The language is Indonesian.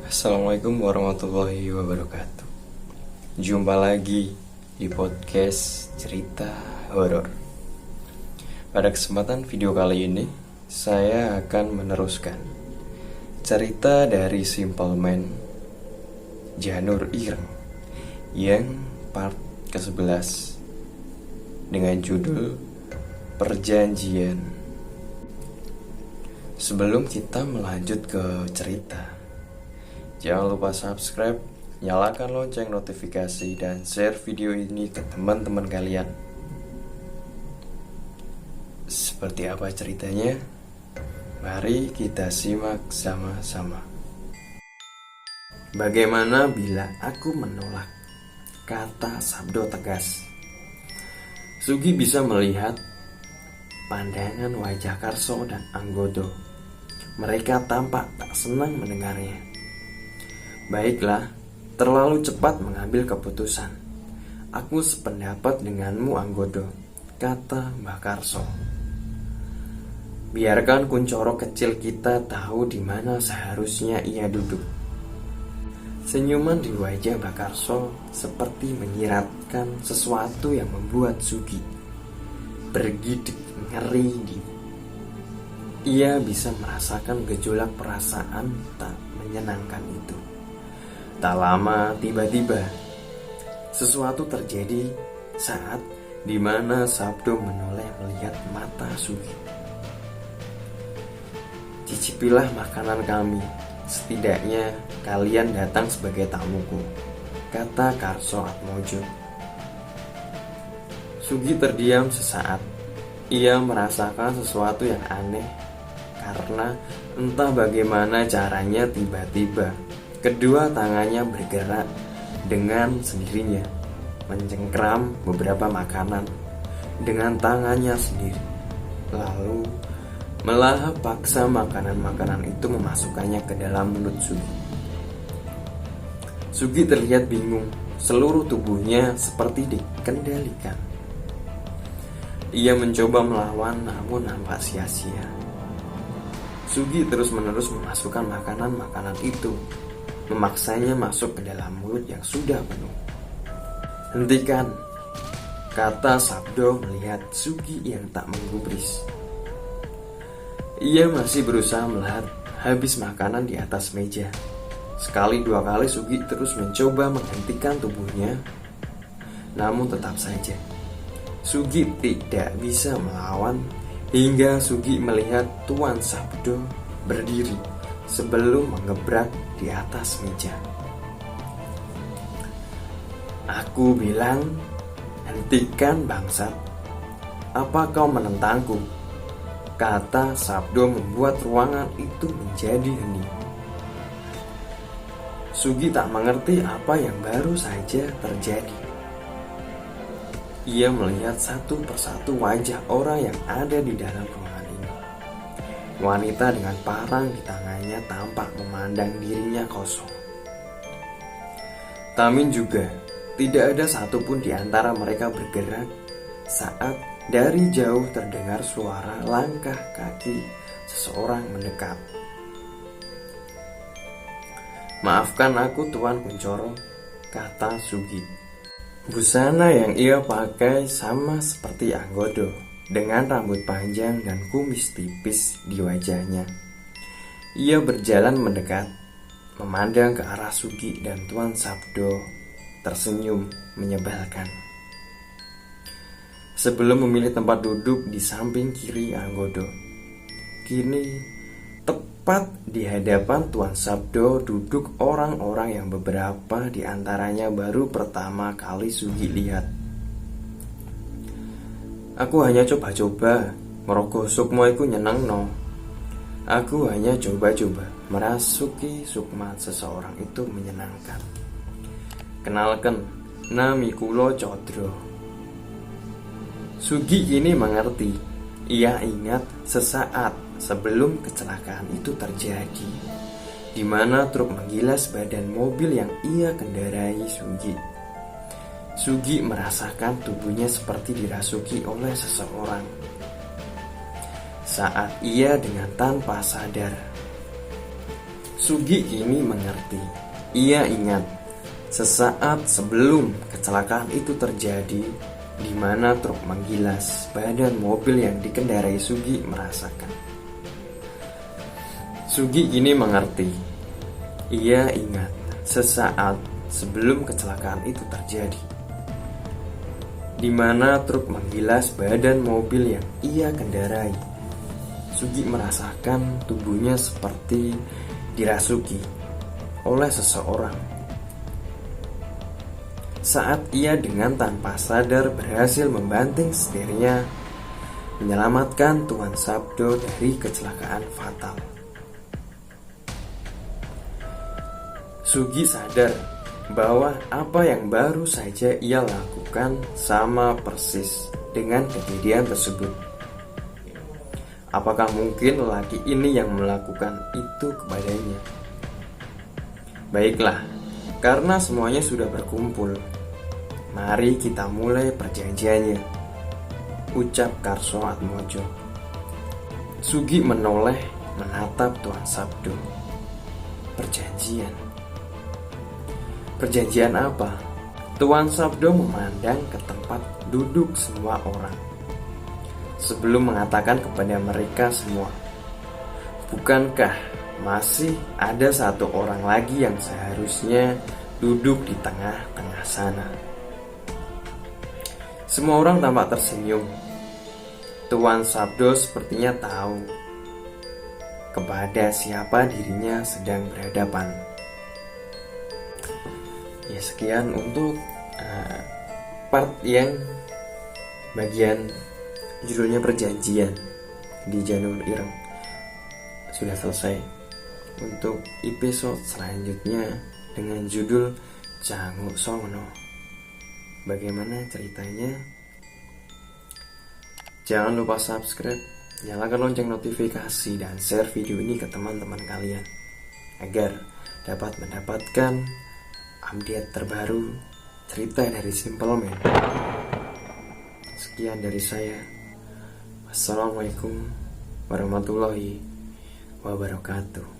Assalamualaikum warahmatullahi wabarakatuh. Jumpa lagi di podcast cerita horor. Pada kesempatan video kali ini, saya akan meneruskan cerita dari Simple Man Janur Ireng yang part ke-11 dengan judul Perjanjian. Sebelum kita melanjut ke cerita, jangan lupa subscribe, nyalakan lonceng notifikasi, dan share video ini ke teman-teman kalian. Seperti apa ceritanya? Mari kita simak sama-sama. Bagaimana bila aku menolak? Kata Sabdo tegas. Sugi bisa melihat pandangan wajah Karso dan Anggodo. Mereka tampak tak senang mendengarnya. Baiklah, terlalu cepat mengambil keputusan. Aku sependapat denganmu, Anggodo, kata Mbah Karso. Biarkan Kuncoro kecil kita tahu di mana seharusnya ia duduk. Senyuman di wajah Mbah Karso seperti menyiratkan sesuatu yang membuat Sugi bergidik ngeri di. Ia bisa merasakan gejolak perasaan tak menyenangkan itu. Tak lama, tiba-tiba sesuatu terjadi saat dimana Sabdo menoleh melihat mata Sugi. Cicipilah makanan kami, setidaknya kalian datang sebagai tamuku, kata Karso Atmojo. Sugi terdiam sesaat. Ia merasakan sesuatu yang aneh karena entah bagaimana caranya tiba-tiba kedua tangannya bergerak dengan sendirinya, mencengkram beberapa makanan dengan tangannya sendiri, lalu melahap paksa makanan-makanan itu memasukkannya ke dalam mulut Sugi. Sugi terlihat bingung, seluruh tubuhnya seperti dikendalikan. Ia mencoba melawan namun nampak sia-sia. Sugi terus-menerus memasukkan makanan-makanan itu, memaksanya masuk ke dalam mulut yang sudah penuh. Hentikan, kata Sabdo melihat Sugi yang tak menggubris. Ia masih berusaha melahap habis makanan di atas meja. Sekali dua kali Sugi terus mencoba menghentikan tubuhnya, namun tetap saja Sugi tidak bisa melawan hingga Sugi melihat Tuan Sabdo berdiri sebelum mengebrak di atas meja. Aku bilang, hentikan bangsat. Apa kau menentangku? Kata Sabdo membuat ruangan itu menjadi hening. Sugi tak mengerti apa yang baru saja terjadi. Ia melihat satu persatu wajah orang yang ada di dalam ruangan ini. Wanita dengan parang di tangannya tampak memandang dirinya kosong. Tamin juga tidak ada satupun di antara mereka bergerak saat dari jauh terdengar suara langkah kaki seseorang mendekat. Maafkan aku, Tuan Kuncoro, kata Sugi. Busana yang ia pakai sama seperti Anggodo, dengan rambut panjang dan kumis tipis di wajahnya. Ia berjalan mendekat, memandang ke arah Sugi, dan Tuan Sabdo tersenyum menyebalkan. Sebelum memilih tempat duduk di samping kiri Anggodo, kini tepat di hadapan Tuan Sabdo duduk orang-orang yang beberapa di antaranya baru pertama kali Sugi lihat. Aku hanya coba-coba, merogoh sukma iku nyenengno. Aku hanya coba-coba merasuki sukma seseorang itu menyenangkan. Kenalkan, nami kulo Codro. Sugi kini mengerti. Ia ingat sesaat sebelum kecelakaan itu terjadi, di mana truk menggilas badan mobil yang ia kendarai Sugi. Sugi merasakan tubuhnya seperti dirasuki oleh seseorang. Saat ia dengan tanpa sadar Sugi kini mengerti. Ia ingat sesaat sebelum kecelakaan itu terjadi, di mana truk menggilas badan mobil yang dikendarai Sugi merasakan. Sugi kini mengerti. Ia ingat sesaat sebelum kecelakaan itu terjadi, di mana truk menggilas badan mobil yang ia kendarai. Sugi merasakan tubuhnya seperti dirasuki oleh seseorang. Saat ia dengan tanpa sadar berhasil membanting setirnya, menyelamatkan Tuan Sabdo dari kecelakaan fatal. Sugi sadar bahwa apa yang baru saja ia lakukan sama persis dengan kejadian tersebut. Apakah mungkin lelaki ini yang melakukan itu kepadanya? Baiklah, karena semuanya sudah berkumpul, mari kita mulai perjanjiannya, ucap Karso Atmojo. Sugi menoleh menatap Tuan Sabdo. Perjanjian? Perjanjian apa? Tuan Sabdo memandang ke tempat duduk semua orang sebelum mengatakan kepada mereka semua, bukankah masih ada satu orang lagi yang seharusnya duduk di tengah-tengah sana? Semua orang tampak tersenyum. Tuan Sabdo sepertinya tahu kepada siapa dirinya sedang berhadapan. Ya, sekian untuk part yang bagian judulnya perjanjian di Janur Ireng sudah selesai. Untuk episode selanjutnya dengan judul Jangu Songono, bagaimana ceritanya? Jangan lupa subscribe, nyalakan lonceng notifikasi, dan share video ini ke teman-teman kalian agar dapat mendapatkan update terbaru cerita dari Simple Man. Sekian dari saya. Wassalamualaikum warahmatullahi wabarakatuh.